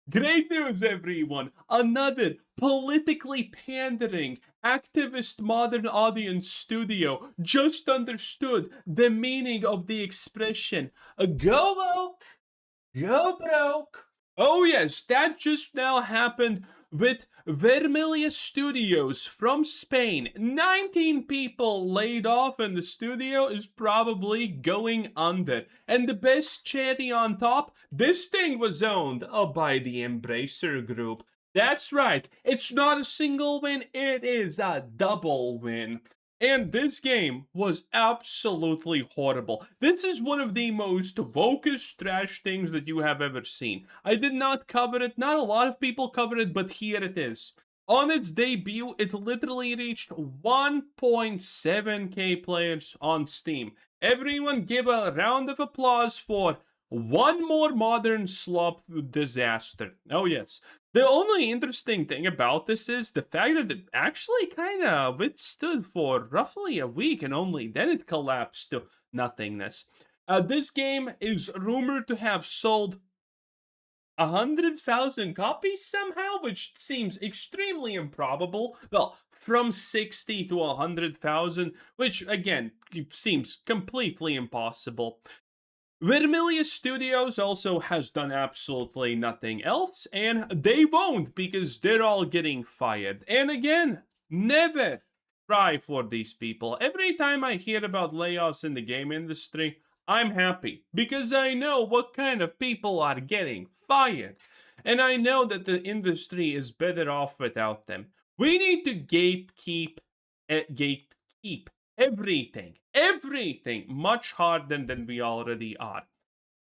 Great news, everyone! Another politically pandering, activist modern audience studio just understood the meaning of the expression go woke, go broke. Oh, yes, that just now happened with Vermilia Studios from Spain. 19 people laid off, and the studio is probably going under. And the best cherry on top, this thing was owned by the Embracer Group. That's right, it's not a single win, it is a double win. And this game was absolutely horrible. This is one of the most vocus trash things that you have ever seen. I did not cover it, not a lot of people cover it, but here it is. On its debut, it literally reached 1.7k players on Steam. Everyone give a round of applause for one more modern slop disaster. Oh yes. The only interesting thing about this is the fact that it actually kind of withstood for roughly a week and only then it collapsed to nothingness. This game is rumored to have sold 100,000 copies somehow, which seems extremely improbable. Well, from 60 to 100,000, which again seems completely impossible. Vermilia Studios also has done absolutely nothing else, and they won't because they're all getting fired. And again, never cry for these people. Every time I hear about layoffs in the game industry, I'm happy because I know what kind of people are getting fired. And I know that the industry is better off without them. We need to gatekeep everything much harder than we already are.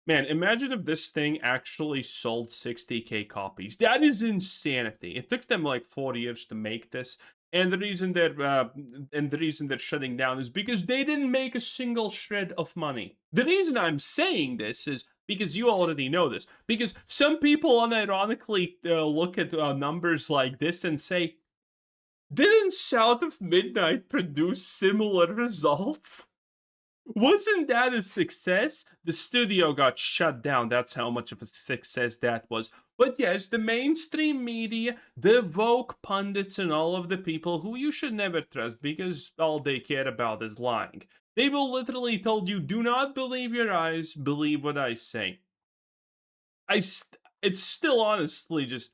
Man, imagine if this thing actually sold 60k copies. That is insanity. It took them like 4 years to make this, and the reason they're shutting down is because they didn't make a single shred of money. The reason I'm saying this is because you already know this. Because some people unironically look at numbers like this and say, didn't South of Midnight produce similar results? Wasn't that a success? The studio got shut down. That's how much of a success that was. But yes, the mainstream media, the woke pundits, and all of the people who you should never trust because all they care about is lying. They will literally tell you, do not believe your eyes, believe what I say. It still honestly just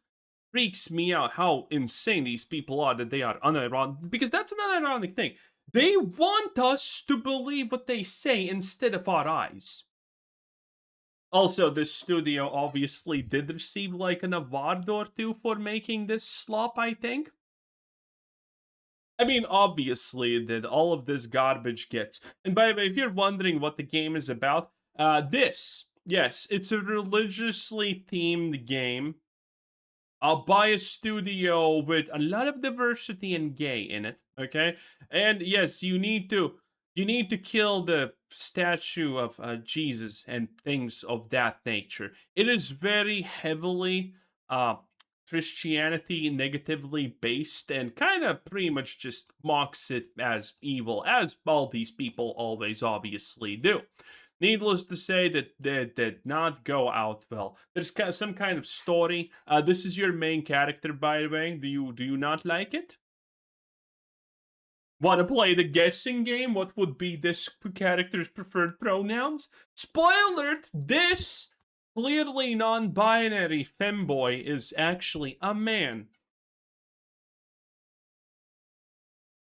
freaks me out how insane these people are that they are unironic, because that's an unironic thing. They want us to believe what they say instead of our eyes. Also, this studio obviously did receive like an award or two for making this slop, I think. I mean, obviously it did. All of this garbage gets. And by the way, if you're wondering what the game is about, yes, it's a religiously themed game by a studio with a lot of diversity and gay in it. Okay, and yes, you need to kill the statue of Jesus and things of that nature. It is very heavily Christianity negatively based and kind of pretty much just mocks it as evil, as all these people always obviously do. Needless to say, that did not go out well. There's some kind of story. This is your main character, by the way. Do you not like it? Want to play the guessing game? What would be this character's preferred pronouns? Spoiler alert! This clearly non-binary femboy is actually a man.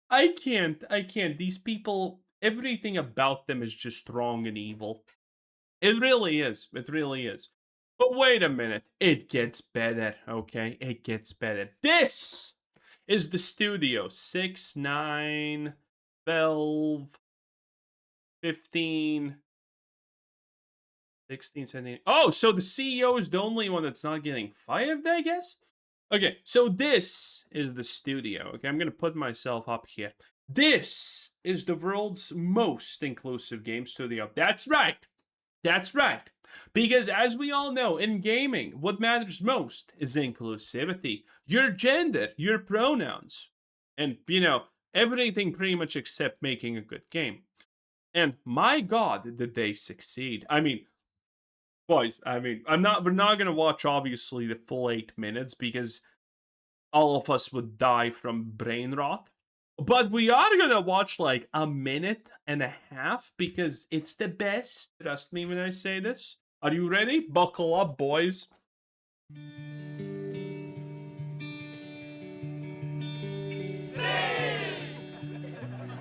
I can't. These people, everything about them is just wrong and evil. It really is. It really is. But wait a minute. It gets better, okay? It gets better. This is the studio. 6, 9, 12, 15, 16, 17. Oh, so the CEO is the only one that's not getting fired, I guess? Okay, so this is the studio. Okay, I'm going to put myself up here. This is the world's most inclusive game studio. That's right. That's right. Because as we all know, in gaming, what matters most is inclusivity. Your gender, your pronouns, and, everything pretty much except making a good game. And my god, did they succeed. I mean, Boys, I mean, we're not gonna watch obviously the full 8 minutes because all of us would die from brain rot. But we are gonna watch like a minute and a half because it's the best. Trust me when I say this. Are you ready? Buckle up, boys.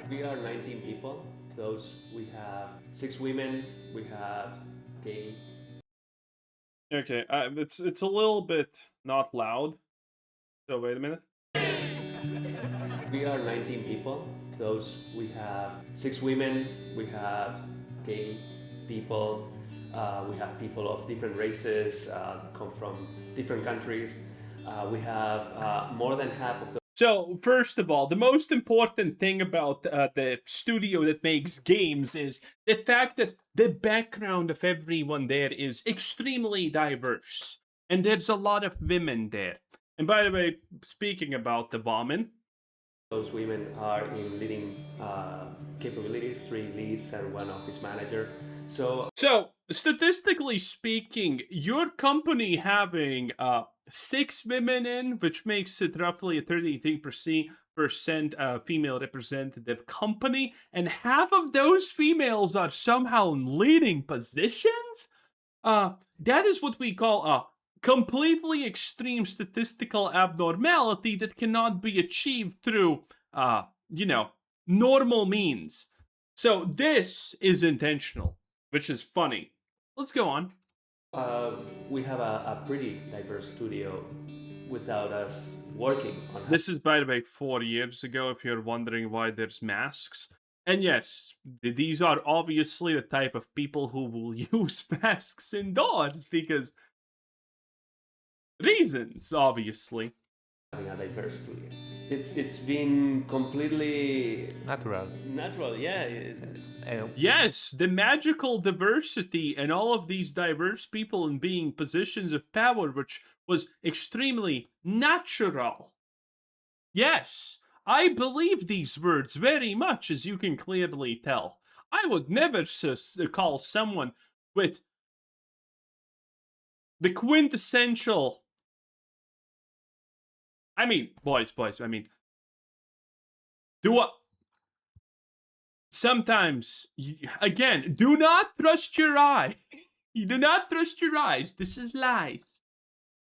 We are 19 people. Those we have 6 women. We have gay. Okay, it's a little bit not loud. So wait a minute. We are 19 people. Those we have 6 women. We have gay people. We have people of different races, come from different countries. We have more than half of the. So, first of all, the most important thing about the studio that makes games is the fact that the background of everyone there is extremely diverse. And there's a lot of women there. And by the way, speaking about the women, those women are in leading capabilities, 3 leads and 1 office manager. So, statistically speaking, your company having 6 women in, which makes it roughly a 33% female representative company, and half of those females are somehow in leading positions? That is what we call a completely extreme statistical abnormality that cannot be achieved through, normal means. So this is intentional, which is funny. Let's go on. We have a pretty diverse studio without us working on. This is, by the way, 4 years ago, if you're wondering why there's masks. And yes, these are obviously the type of people who will use masks indoors because reasons, obviously. Having a diverse studio. It's been completely natural. Yeah. Yes, the magical diversity and all of these diverse people in being positions of power, which was extremely natural. Yes, I believe these words very much, as you can clearly tell. I would never call someone with the quintessential. I mean, boys, I mean, sometimes, again, do not trust your eye. You do not trust your eyes. This is lies.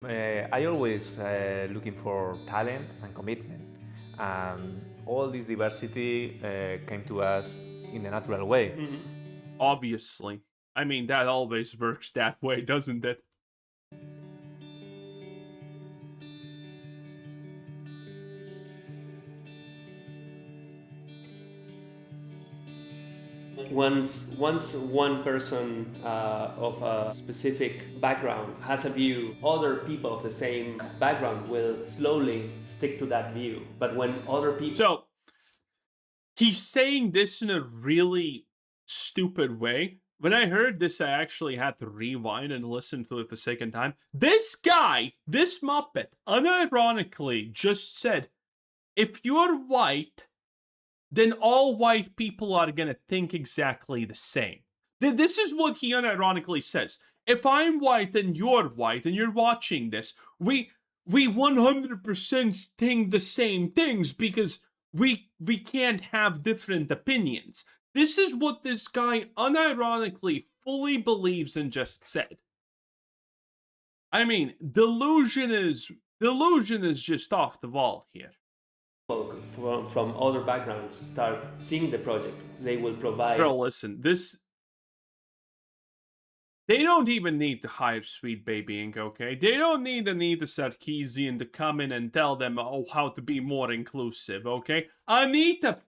I always looking for talent and commitment. All this diversity came to us in a natural way. Mm-hmm. Obviously. I mean, that always works that way, doesn't it? Once one person of a specific background has a view, other people of the same background will slowly stick to that view. But when other people... So, he's saying this in a really stupid way. When I heard this, I actually had to rewind and listen to it the second time. This guy, this Muppet, unironically just said, if you're white, then all white people are gonna think exactly the same. This is what he unironically says. If I'm white and you're watching this, we 100% think the same things because we can't have different opinions. This is what this guy unironically fully believes and just said. I mean, delusion is just off the wall here. From other backgrounds start seeing the project, they will provide... Bro, listen, they don't even need to hire Sweet Baby Inc., okay? They don't need Anita Sarkeesian to come in and tell them how to be more inclusive, okay? Anita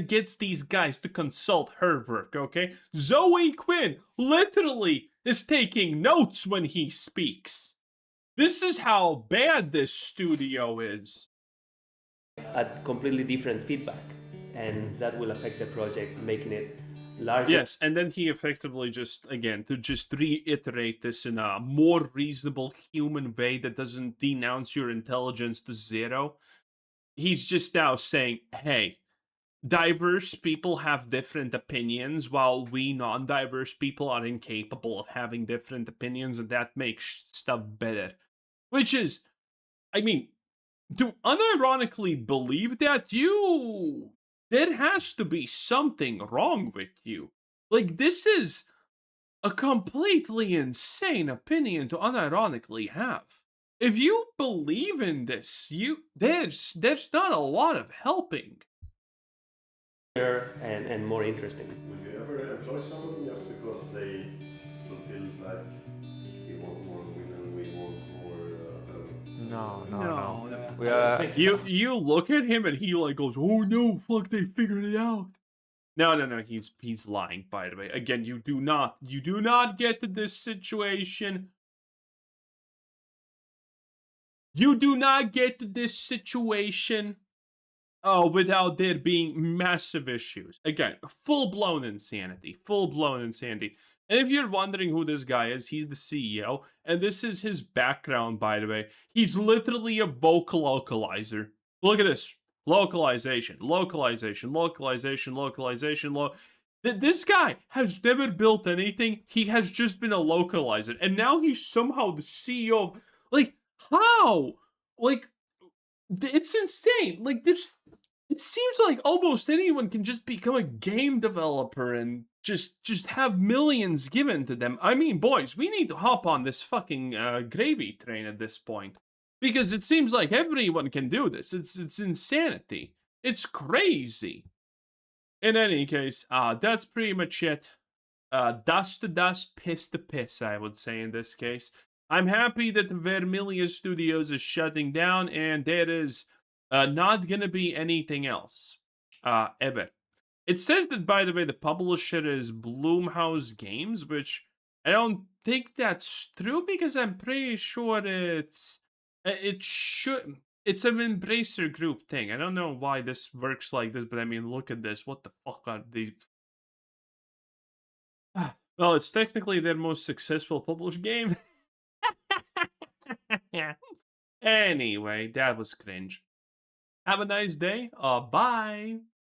gets these guys to consult her work, okay? Zoe Quinn literally is taking notes when he speaks. This is how bad this studio is. A completely different feedback, and that will affect the project, making it larger. Yes, and then he effectively just reiterate this in a more reasonable human way that doesn't denounce your intelligence to zero. He's just now saying, hey, diverse people have different opinions, while we non-diverse people are incapable of having different opinions, and that makes stuff better. Which is, I mean, to unironically believe that, there has to be something wrong with you. Like, this is a completely insane opinion to unironically have. If you believe in this, there's not a lot of helping. And more interesting. Will you ever employ someone just because they fulfill like we want more women, we want more? No. We I are. don't think so. You look at him and he like goes, "Oh no, fuck, they figured it out." No, he's lying, by the way. Again, you do not get to this situation. You do not get to this situation without there being massive issues. Again, full-blown insanity. Full-blown insanity. And if you're wondering who this guy is, he's the CEO. And this is his background, by the way. He's literally a vocal localizer. Look at this. Localization. This guy has never built anything. He has just been a localizer. And now he's somehow the CEO of... Like, how? Like, it's insane. Like, there's... It seems like almost anyone can just become a game developer and just have millions given to them. I mean, boys, we need to hop on this fucking gravy train at this point. Because it seems like everyone can do this. It's insanity. It's crazy. In any case, that's pretty much it. Dust to dust, piss to piss, I would say in this case. I'm happy that Vermilia Studios is shutting down, and there is not gonna be anything else. Ever. It says that, by the way, the publisher is Blumhouse Games, which I don't think that's true, because I'm pretty sure it's an Embracer Group thing. I don't know why this works like this, but I mean, look at this. What the fuck are these? Well, it's technically their most successful published game. Anyway, that was cringe. Have a nice day. Bye.